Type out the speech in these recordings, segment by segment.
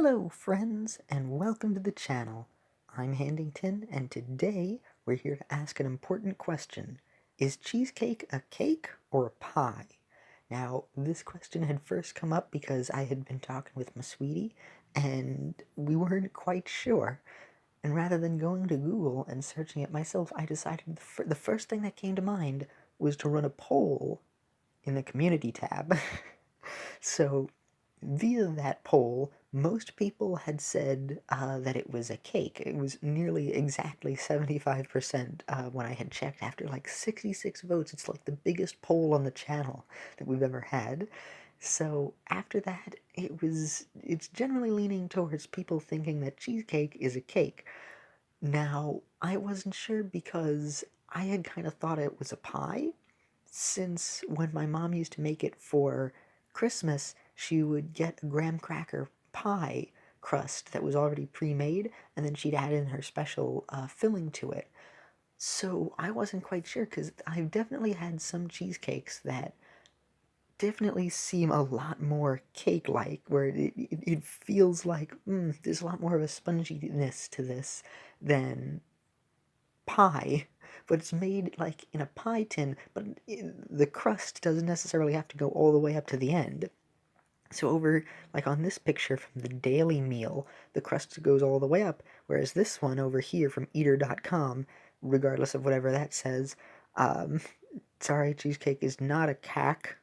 Hello friends, and welcome to the channel. I'm Handington, and today we're here to ask an important question. Is cheesecake a cake or a pie? Now, this question had first come up because I had been talking with my sweetie, and we weren't quite sure. And rather than going to Google and searching it myself, I decided the first thing that came to mind was to run a poll in the community tab. So, via that poll, most people had said that it was a cake. It was nearly exactly 75% when I had checked after like 66 votes. It's like the biggest poll on the channel that we've ever had. So after that, it's generally leaning towards people thinking that cheesecake is a cake. Now, I wasn't sure because I had kind of thought it was a pie, since when my mom used to make it for Christmas, she would get a graham cracker pie crust that was already pre-made, and then she'd add in her special filling to it. So I wasn't quite sure because I've definitely had some cheesecakes that definitely seem a lot more cake-like, where it feels like there's a lot more of a sponginess to this than pie, but it's made like in a pie tin, but the crust doesn't necessarily have to go all the way up to the end. So over, like on this picture from the Daily Meal, the crust goes all the way up, whereas this one over here from eater.com, regardless of whatever that says, um, sorry, cheesecake is not a kakarot.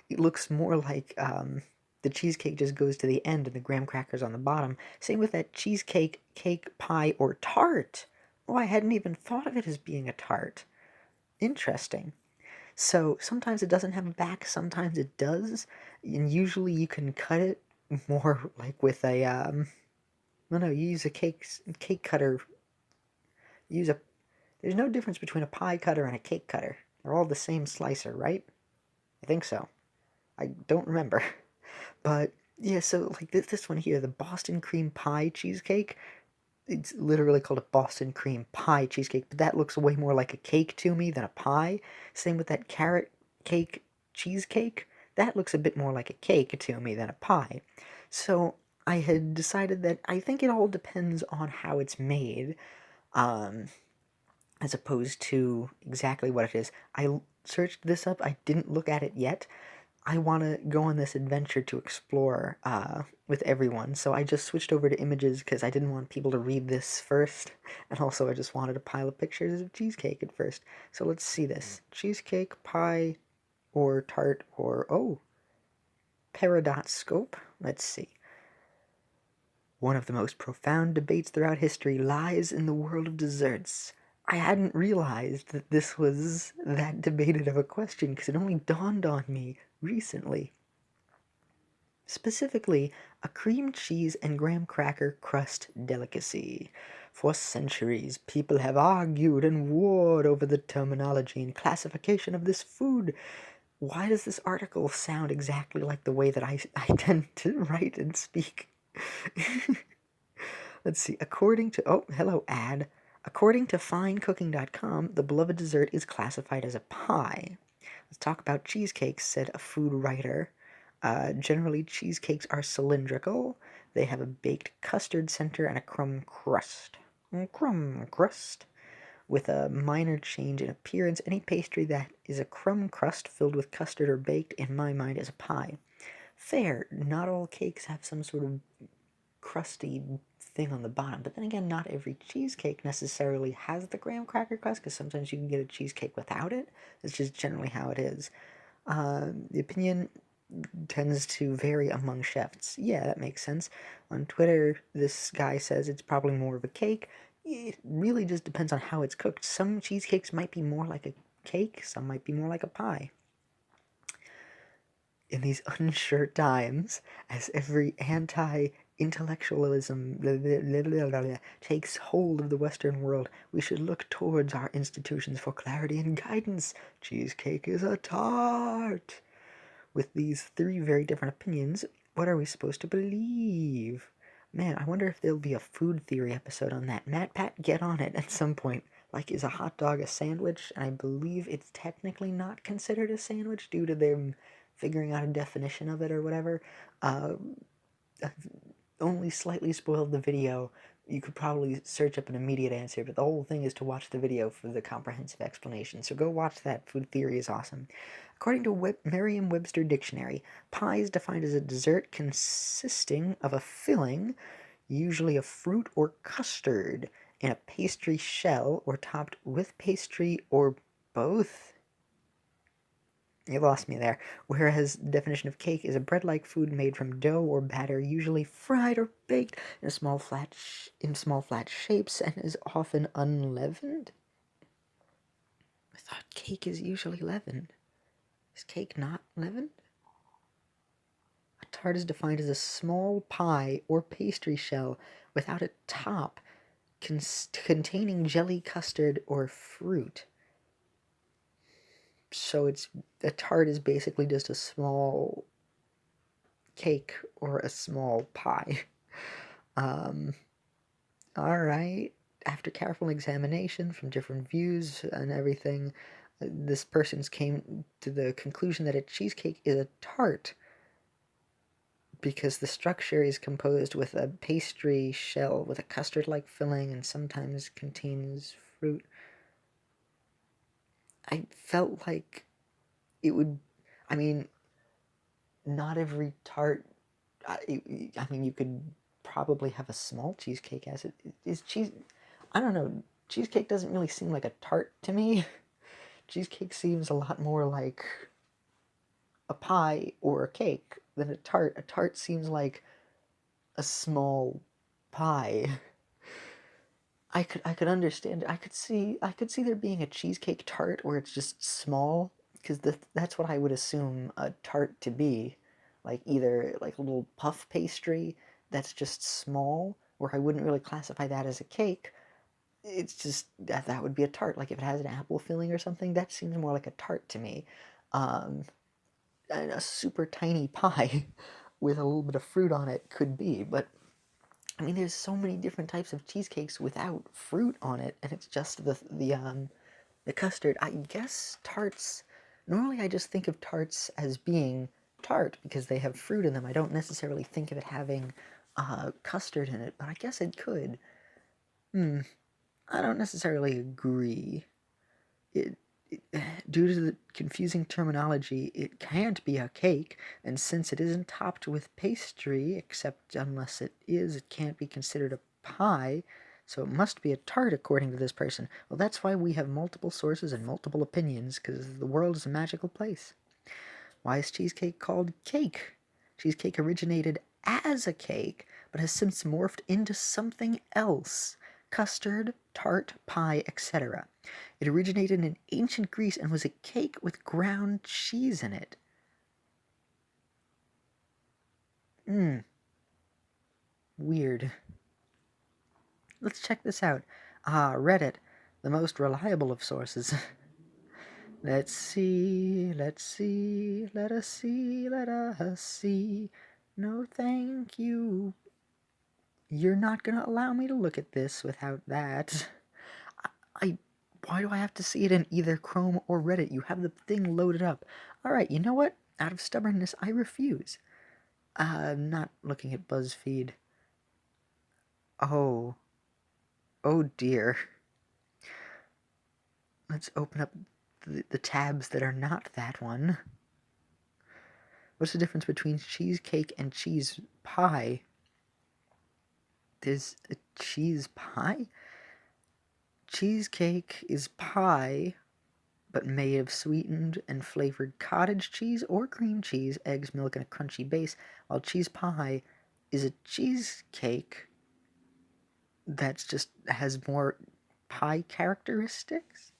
It looks more like, the cheesecake just goes to the end and the graham crackers on the bottom. Same with that cheesecake, cake, pie, or tart. Oh, I hadn't even thought of it as being a tart. Interesting. So sometimes it doesn't have a back, sometimes it does, and usually you can cut it more like with a no, you use a cake cutter. Use a There's no difference between a pie cutter and a cake cutter. They're all the same slicer, right? I think so. I don't remember. But yeah, so like this one here, the Boston cream pie cheesecake, it's literally called a Boston cream pie cheesecake, but that looks way more like a cake to me than a pie. Same with that carrot cake cheesecake. That looks a bit more like a cake to me than a pie. So I had decided that I think it all depends on how it's made, um, as opposed to exactly what it is. I searched this up. I didn't look at it yet. I want to go on this adventure to explore with everyone, so I just switched over to images because I didn't want people to read this first, and also I just wanted a pile of pictures of cheesecake at first. So let's see this. Cheesecake, pie, or tart, or, oh, peridot scope? Let's see. One of the most profound debates throughout history lies in the world of desserts. I hadn't realized that this was that debated of a question because it only dawned on me recently. Specifically, a cream cheese and graham cracker crust delicacy. For centuries, people have argued and warred over the terminology and classification of this food. Why does this article sound exactly like the way that I tend to write and speak? Let's see. Oh, hello, ad. According to finecooking.com, the beloved dessert is classified as a pie. Let's talk about cheesecakes, said a food writer. Generally, cheesecakes are cylindrical. They have a baked custard center and a crumb crust. Crumb crust. With a minor change in appearance, any pastry that is a crumb crust filled with custard or baked, in my mind, is a pie. Fair. Not all cakes have some sort of crusty thing on the bottom, but then again, not every cheesecake necessarily has the graham cracker crust, because sometimes you can get a cheesecake without it. It's just generally how it is. The opinion tends to vary among chefs. Yeah, that makes sense. On Twitter, this guy says it's probably more of a cake. It really just depends on how it's cooked. Some cheesecakes might be more like a cake, some might be more like a pie. In these unsure times, as every anti-intellectualism takes hold of the Western world, we should look towards our institutions for clarity and guidance. Cheesecake is a tart. With these three very different opinions, what are we supposed to believe? Man, I wonder if there'll be a food theory episode on that. Matt Pat, get on it at some point. Like, is a hot dog a sandwich? And I believe it's technically not considered a sandwich due to them figuring out a definition of it or whatever. Uh, I've only slightly spoiled the video. You could probably search up an immediate answer, but the whole thing is to watch the video for the comprehensive explanation. So go watch that. Food theory is awesome. According to Merriam-Webster Dictionary, pie is defined as a dessert consisting of a filling, usually a fruit or custard, in a pastry shell or topped with pastry or both. You lost me there. Whereas the definition of cake is a bread-like food made from dough or batter, usually fried or baked in small flat shapes, and is often unleavened. I thought cake is usually leavened. Is cake not leavened? A tart is defined as a small pie or pastry shell without a top, containing jelly, custard, or fruit. So a tart is basically just a small cake or a small pie. Um, all right. After careful examination from different views and everything, this person's came to the conclusion that a cheesecake is a tart because the structure is composed with a pastry shell with a custard-like filling and sometimes contains fruit. I felt like it would, I mean, not every tart, I mean, you could probably have a small cheesecake as it is cheese. I don't know. Cheesecake doesn't really seem like a tart to me. Cheesecake seems a lot more like a pie or a cake than a tart. A tart seems like a small pie. I could understand. I could see there being a cheesecake tart where it's just small because that's what I would assume a tart to be, like either like a little puff pastry that's just small, where I wouldn't really classify that as a cake. It's just that would be a tart. Like if it has an apple filling or something, that seems more like a tart to me. Um, and a super tiny pie with a little bit of fruit on it could be, but I mean, there's so many different types of cheesecakes without fruit on it, and it's just the custard. I guess tarts. Normally, I just think of tarts as being tart because they have fruit in them. I don't necessarily think of it having custard in it, but I guess it could. I don't necessarily agree. It, due to the confusing terminology, it can't be a cake, and since it isn't topped with pastry, except unless it is, it can't be considered a pie, so it must be a tart according to this person. Well, that's why we have multiple sources and multiple opinions, because the world is a magical place. Why is cheesecake called cake? Cheesecake originated as a cake, but has since morphed into something else. Custard, tart, pie, etc. It originated in ancient Greece and was a cake with ground cheese in it. Weird. Let's check this out. Reddit, the most reliable of sources. Let's see, let's see, let us see, let us see. No, thank you. You're not gonna allow me to look at this without that. I why do I have to see it in either Chrome or Reddit? You have the thing loaded up. Alright, you know what? Out of stubbornness, I refuse. I'm not looking at BuzzFeed. Oh. Oh dear. Let's open up the tabs that are not that one. What's the difference between cheesecake and cheese pie? There's a cheese pie? Cheesecake is pie, but made of sweetened and flavored cottage cheese or cream cheese, eggs, milk, and a crunchy base, while cheese pie is a cheesecake that's just has more pie characteristics.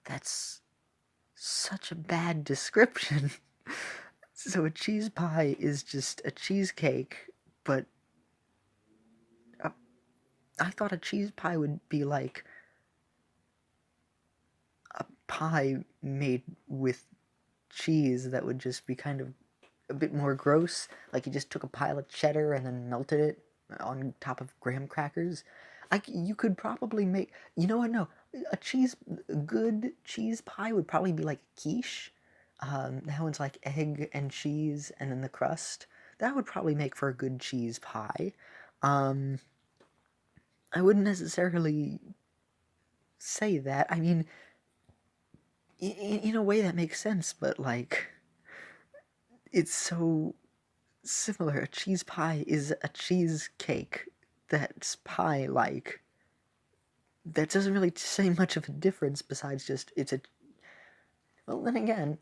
That's such a bad description. So a cheese pie is just a cheesecake, but I thought a cheese pie would be like a pie made with cheese that would just be kind of a bit more gross. Like you just took a pile of cheddar and then melted it on top of graham crackers. You could probably make. You know what? No, a good cheese pie would probably be like quiche. That one's like egg and cheese and then the crust. That would probably make for a good cheese pie. Um, I wouldn't necessarily say that. I mean, in a way that makes sense, but like, it's so similar. A cheese pie is a cheesecake that's pie like. That doesn't really say much of a difference besides just it's a. Well, then again,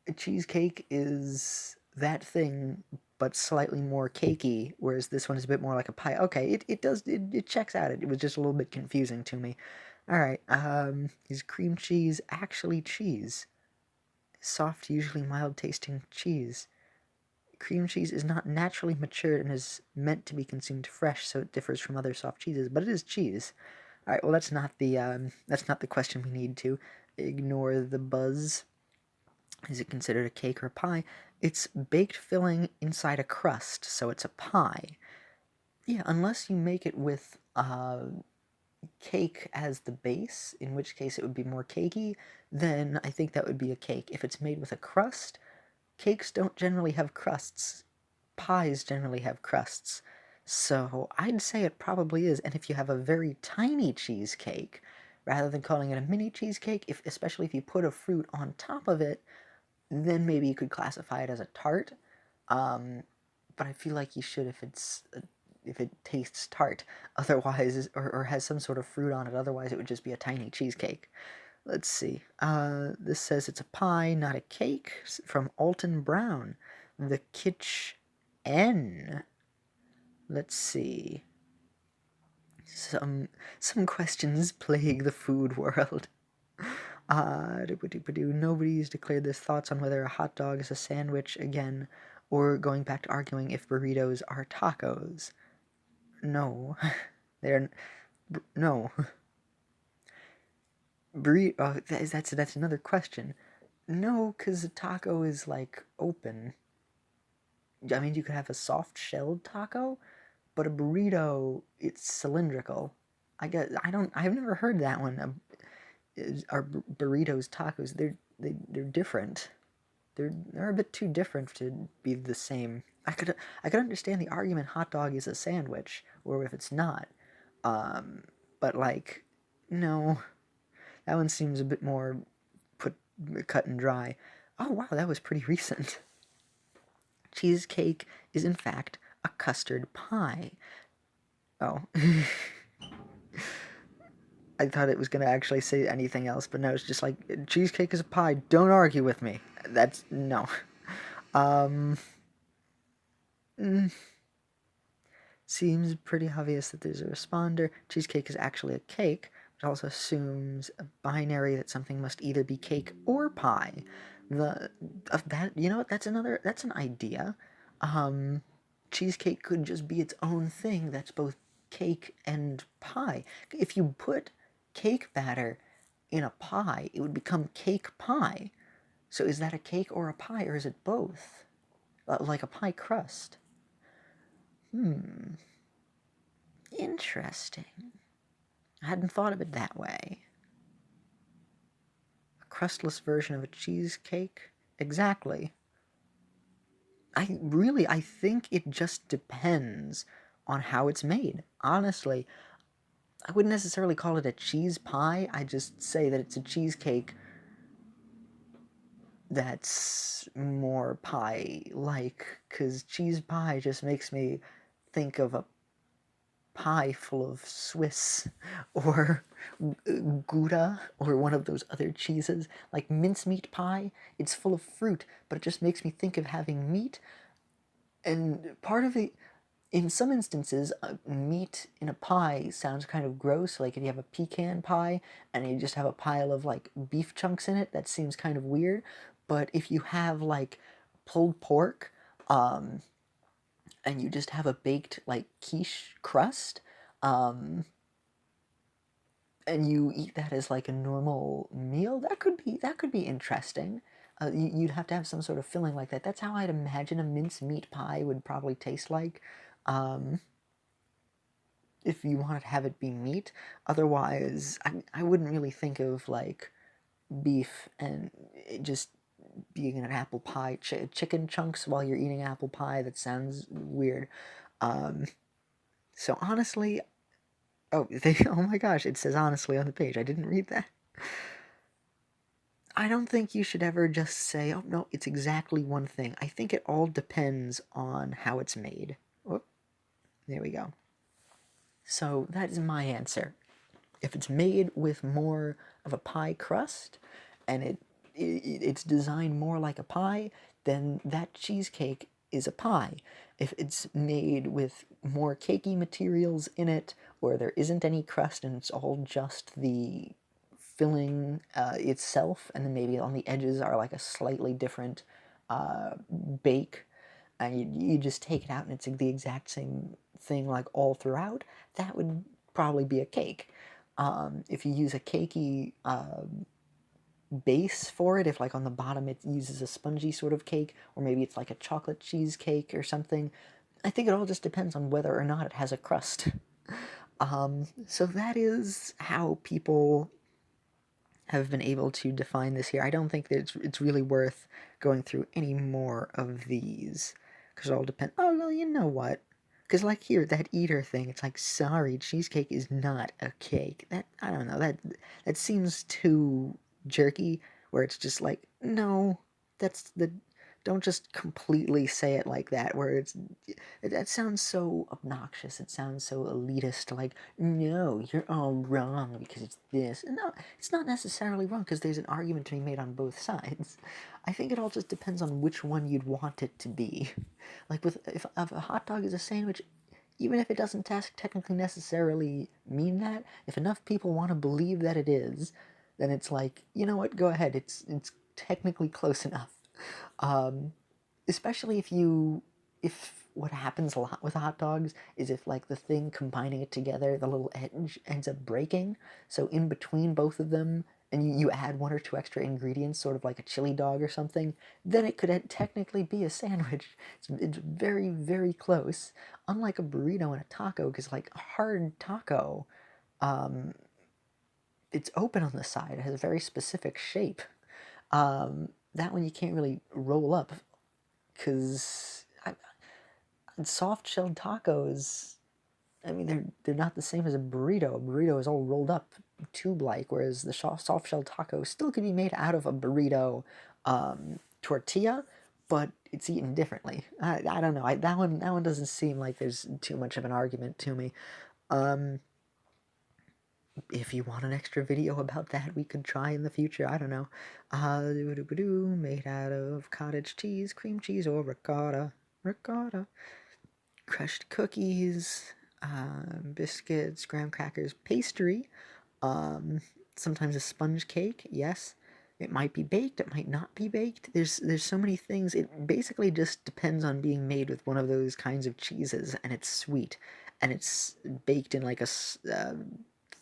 a cheesecake is that thing, but slightly more cakey, whereas this one is a bit more like a pie. Okay, it checks out. It was just a little bit confusing to me. All right, is cream cheese actually cheese? Soft, usually mild tasting cheese. Cream cheese is not naturally matured and is meant to be consumed fresh, so it differs from other soft cheeses, but it is cheese. All right, well that's not the question we need to ignore the buzz. Is it considered a cake or a pie? It's baked filling inside a crust, so it's a pie. Yeah, unless you make it with cake as the base, in which case it would be more cakey, then I think that would be a cake. If it's made with a crust, cakes don't generally have crusts. Pies generally have crusts. So I'd say it probably is. And if you have a very tiny cheesecake, rather than calling it a mini cheesecake, especially if you put a fruit on top of it, then maybe you could classify it as a tart. Um, but I feel like you should if it tastes tart. Otherwise, or has some sort of fruit on it. Otherwise, it would just be a tiny cheesecake. Let's see. This says it's a pie, not a cake. From Alton Brown. The Kitchen. Let's see. Some questions plague the food world. Nobody's declared their thoughts on whether a hot dog is a sandwich again, or going back to arguing if burritos are tacos. No, they're no. Burrito. That's another question. No, because a taco is like open. I mean, you could have a soft shelled taco, but a burrito it's cylindrical. I've never heard that one. Are burritos tacos? They're different. They're a bit too different to be the same. I could understand the argument hot dog is a sandwich, or if it's not. Um, but like, no, that one seems a bit more put cut and dry. Oh wow, that was pretty recent. Cheesecake is in fact a custard pie. Oh, I thought it was gonna actually say anything else, but no, it's just like cheesecake is a pie. Don't argue with me. That's no. Um, mm, Seems pretty obvious that there's a responder. Cheesecake is actually a cake, which also assumes a binary that something must either be cake or pie. The that you know what? That's an idea. Um, Cheesecake could just be its own thing that's both cake and pie. If you put cake batter in a pie, it would become cake pie. So is that a cake or a pie, or is it both? Like a pie crust. Interesting. I hadn't thought of it that way. A crustless version of a cheesecake? Exactly. I think it just depends on how it's made. Honestly, I wouldn't necessarily call it a cheese pie. I just say that it's a cheesecake that's more pie-like, because cheese pie just makes me think of a pie full of Swiss or Gouda or one of those other cheeses. Like mincemeat pie, it's full of fruit, but it just makes me think of having meat. And part of it, in some instances, meat in a pie sounds kind of gross. Like if you have a pecan pie and you just have a pile of like beef chunks in it, that seems kind of weird. But if you have like pulled pork, um, and you just have a baked like quiche crust, um, and you eat that as like a normal meal, that could be interesting. You'd have to have some sort of filling like that. That's how I'd imagine a mincemeat pie would probably taste like. Um, if you wanted to have it be meat, otherwise, I wouldn't really think of like beef and it just being an apple pie, chicken chunks while you're eating apple pie. That sounds weird. Um, so honestly, oh my gosh, it says honestly on the page. I didn't read that. I don't think you should ever just say, oh no, it's exactly one thing. I think it all depends on how it's made. Oh, there we go. So that is my answer. If it's made with more of a pie crust and it's designed more like a pie, then that cheesecake is a pie. If it's made with more cakey materials in it, or there isn't any crust and it's all just the filling itself, and then maybe on the edges are like a slightly different bake, and you just take it out and it's the exact same thing like all throughout, that would probably be a cake. If you use a cakey base for it, if like on the bottom it uses a spongy sort of cake, or maybe it's like a chocolate cheesecake or something, I think it all just depends on whether or not it has a crust. So that is how people have been able to define this here. I don't think that it's really worth going through any more of these, because it all depends. Oh, well, you know what? Because like here, that eater thing, it's like, sorry, cheesecake is not a cake. That, I don't know, that seems too jerky, where it's just like, no, that's the, don't just completely say it like that, where that sounds so obnoxious. It sounds so elitist. Like, no, you're all wrong because it's this. No, it's not necessarily wrong because there's an argument to be made on both sides. I think it all just depends on which one you'd want it to be. Like with if a hot dog is a sandwich, even if it doesn't technically necessarily mean that, if enough people want to believe that it is, then it's like, you know what, go ahead. It's technically close enough. Um, Especially if what happens a lot with hot dogs is if like the thing combining it together, the little edge ends up breaking, so in between both of them and you add one or two extra ingredients, sort of like a chili dog or something, then it could technically be a sandwich. It's very, very close, unlike a burrito and a taco, because like a hard taco, um, it's open on the side, it has a very specific shape. That one you can't really roll up because soft shelled tacos, I mean, they're not the same as a burrito. A burrito is all rolled up tube like, whereas the soft shell taco still could be made out of a burrito tortilla, but it's eaten differently. I don't know. That one doesn't seem like there's too much of an argument to me. Um, if you want an extra video about that, we could try in the future. I don't know. Made out of cottage cheese, cream cheese, or ricotta. Ricotta. Crushed cookies, biscuits, graham crackers, pastry, um, sometimes a sponge cake. Yes, it might be baked. It might not be baked. There's so many things. It basically just depends on being made with one of those kinds of cheeses, and it's sweet, and it's baked in like a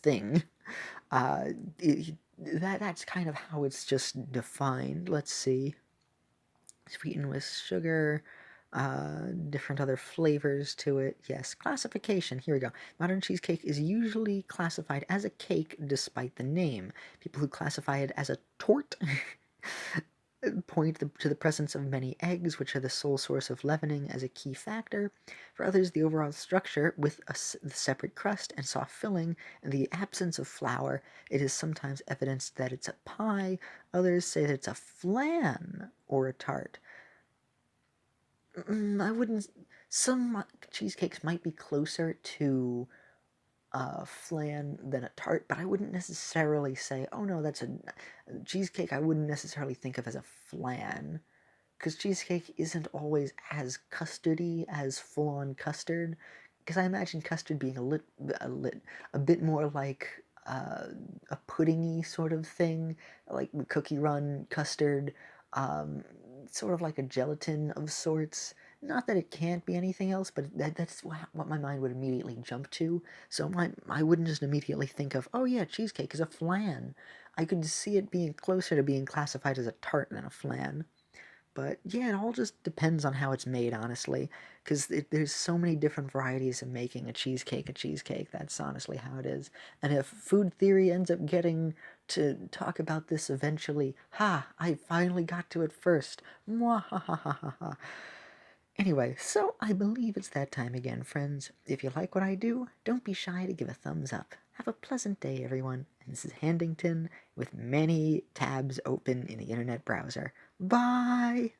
thing. Uh, that's kind of how it's just defined. Let's see. Sweetened with sugar, different other flavors to it. Yes, classification. Here we go. Modern cheesecake is usually classified as a cake despite the name. People who classify it as a tort point to the presence of many eggs, which are the sole source of leavening, as a key factor. For others, the overall structure, with the separate crust and soft filling, and the absence of flour, it is sometimes evidenced that it's a pie. Others say that it's a flan or a tart. I wouldn't. Some cheesecakes might be closer to flan than a tart, but I wouldn't necessarily say, oh no, that's a cheesecake. I wouldn't necessarily think of as a flan, because cheesecake isn't always as custardy as full-on custard. Because I imagine custard being a bit more like a puddingy sort of thing, like cookie run custard, um, sort of like a gelatin of sorts. Not that it can't be anything else, but that's what my mind would immediately jump to. So I wouldn't just immediately think of, oh yeah, cheesecake is a flan. I could see it being closer to being classified as a tart than a flan. But yeah, it all just depends on how it's made, honestly, because there's so many different varieties of making a cheesecake a cheesecake. That's honestly how it is. And if food theory ends up getting to talk about this eventually. Ha! I finally got to it first. Mwahahaha. Anyway, so I believe it's that time again, friends. If you like what I do, don't be shy to give a thumbs up. Have a pleasant day, everyone. And this is Handington with many tabs open in the internet browser. Bye!